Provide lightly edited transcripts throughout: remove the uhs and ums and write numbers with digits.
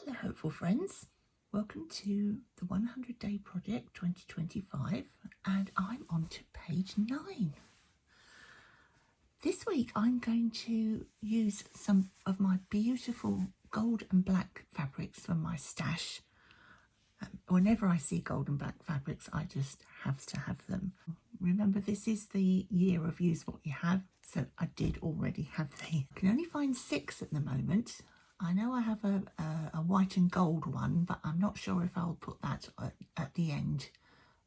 Hello hopeful friends, welcome to the 100 Day Project 2025 and I'm on to page 9. This week I'm going to use some of my beautiful gold and black fabrics from my stash. Whenever I see gold and black fabrics I just have to have them. Remember, this is the year of use what you have, so I did already have these. I can only find 6 at the moment. I know I have a white and gold one, but I'm not sure if I'll put that at the end.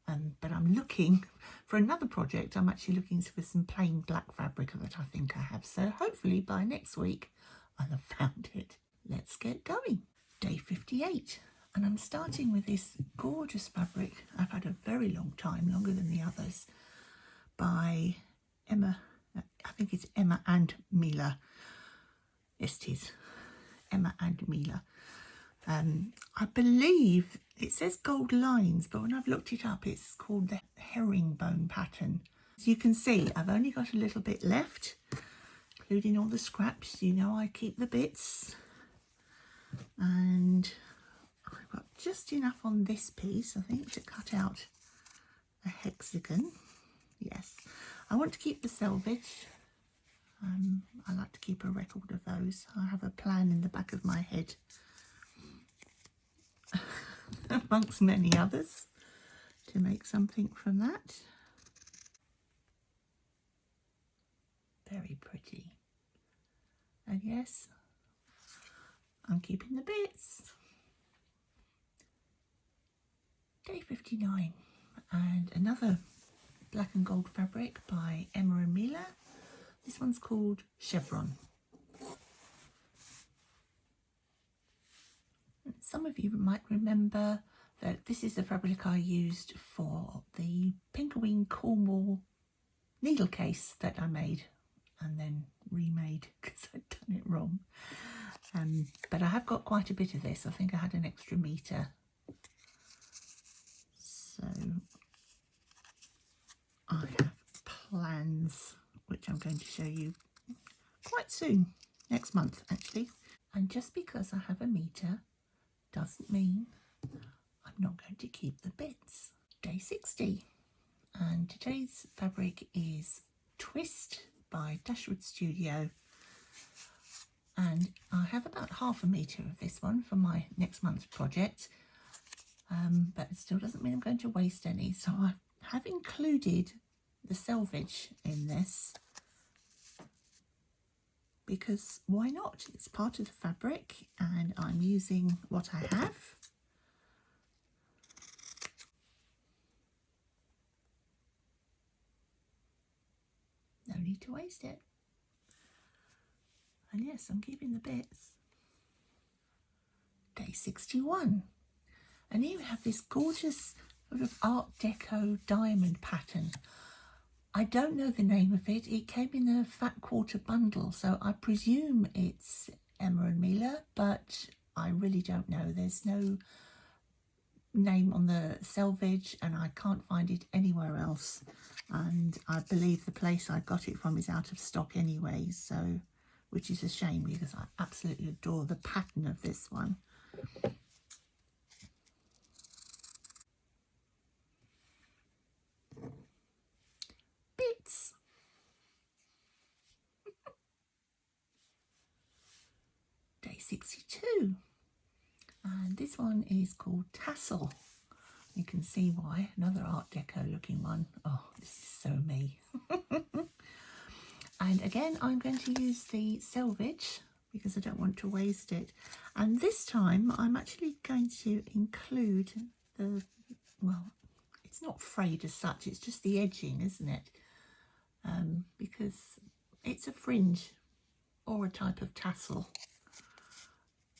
But I'm looking for another project. I'm actually looking for some plain black fabric that I think I have. So hopefully by next week I'll have found it. Let's get going. Day 58. And I'm starting with this gorgeous fabric I've had a very long time, longer than the others, by Emma. I think it's Emma and Mila. Yes, it is. Emma and Mila. I believe it says gold lines, but when I've looked it up it's called the herringbone pattern. As you can see, I've only got a little bit left, including all the scraps. You know I keep the bits, and I've got just enough on this piece I think to cut out a hexagon. Yes, I want to keep the selvage. I like to keep a record of those. I have a plan in the back of my head amongst many others to make something from that. Very pretty. And yes, I'm keeping the bits. Day 59 and another black and gold fabric by Emma and Mila. This one's called Chevron. Some of you might remember that this is the fabric I used for the Pinkerwing Cornwall needle case that I made and then remade because I'd done it wrong. But I have got quite a bit of this. I think I had an extra metre. So I have plans which I'm going to show you quite soon, next month actually. And just because I have a metre doesn't mean I'm not going to keep the bits. Day 60, and today's fabric is Twist by Dashwood Studio, and I have about ½ metre of this one for my next month's project, but it still doesn't mean I'm going to waste any, so I have included the selvage in this because why not? It's part of the fabric and I'm using what I have. No need to waste it. And yes, I'm keeping the bits. Day 61. And here we have this gorgeous sort of Art Deco diamond pattern. I don't know the name of it. It came in a fat quarter bundle, so I presume it's Emma and Mila, but I really don't know. There's no name on the selvage and I can't find it anywhere else. And I believe the place I got it from is out of stock anyway, so which is a shame because I absolutely adore the pattern of this one. Bits. Day 62. And this one is called Tassel. You can see why. Another Art Deco looking one. Oh, this is so me. And again, I'm going to use the selvage because I don't want to waste it. And this time, I'm actually going to include the, well, it's not frayed as such, it's just the edging, isn't it? Because it's a fringe or a type of tassel.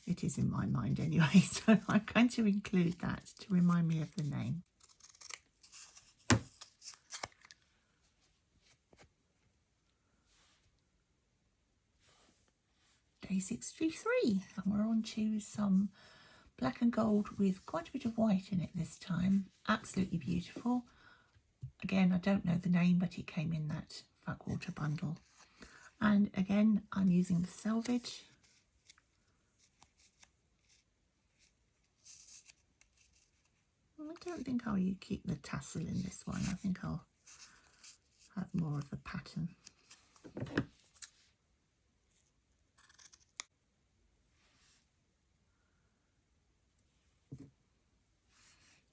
It is in my mind anyway, so I'm going to include that to remind me of the name. Day 63, and we're on to some black and gold with quite a bit of white in it this time. Absolutely beautiful. Again, I don't know the name, but it came in that fat quarter bundle. And again, I'm using the selvage. don't think I'll keep the tassel in this one. I think I'll have more of the pattern.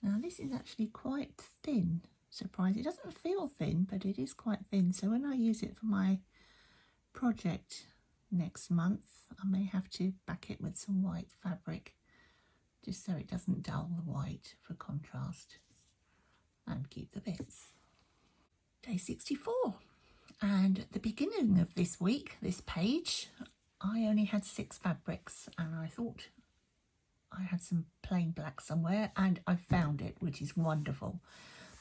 Now this is actually quite thin, surprise. It doesn't feel thin, but it is quite thin. So when I use it for my project next month, I may have to back it with some white fabric, just so it doesn't dull the white for contrast, and keep the bits. Day 64, and at the beginning of this week, this page, I only had 6 fabrics, and I thought I had some plain black somewhere, and I found it, which is wonderful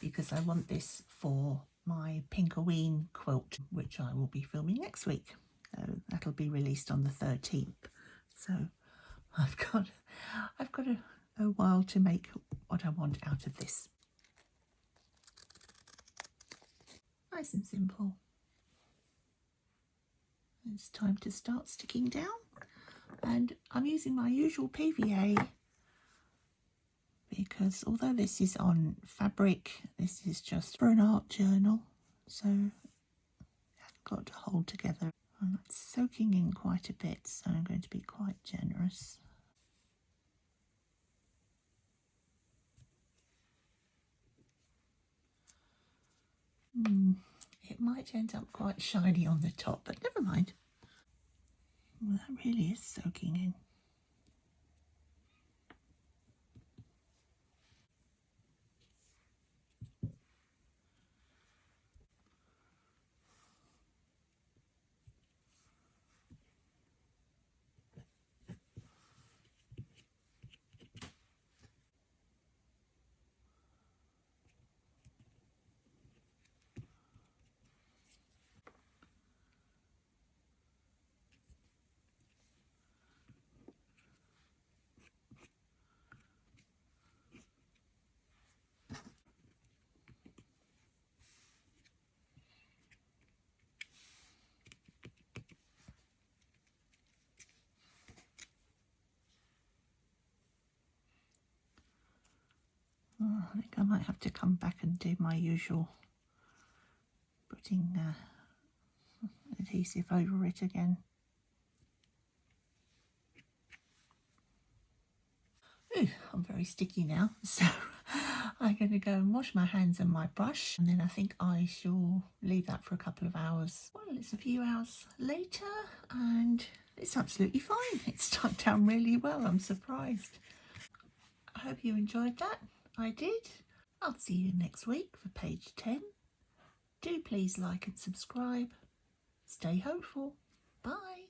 because I want this for my Pinkoween quilt, which I will be filming next week. So that'll be released on the 13th. So I've got a while to make what I want out of this. Nice and simple. It's time to start sticking down, and I'm using my usual PVA because although this is on fabric, this is just for an art journal, so I've got to hold together. And it's soaking in quite a bit, so I'm going to be quite generous. It might end up quite shiny on the top, but never mind. Well, that really is soaking in. Oh, I think I might have to come back and do my usual putting adhesive over it again. Ooh, I'm very sticky now, so I'm going to go and wash my hands and my brush, and then I think I shall leave that for a couple of hours. Well, it's a few hours later and it's absolutely fine. It's stuck down really well. I'm surprised. I hope you enjoyed that. I did. I'll see you next week for page 10. Do please like and subscribe. Stay hopeful. Bye.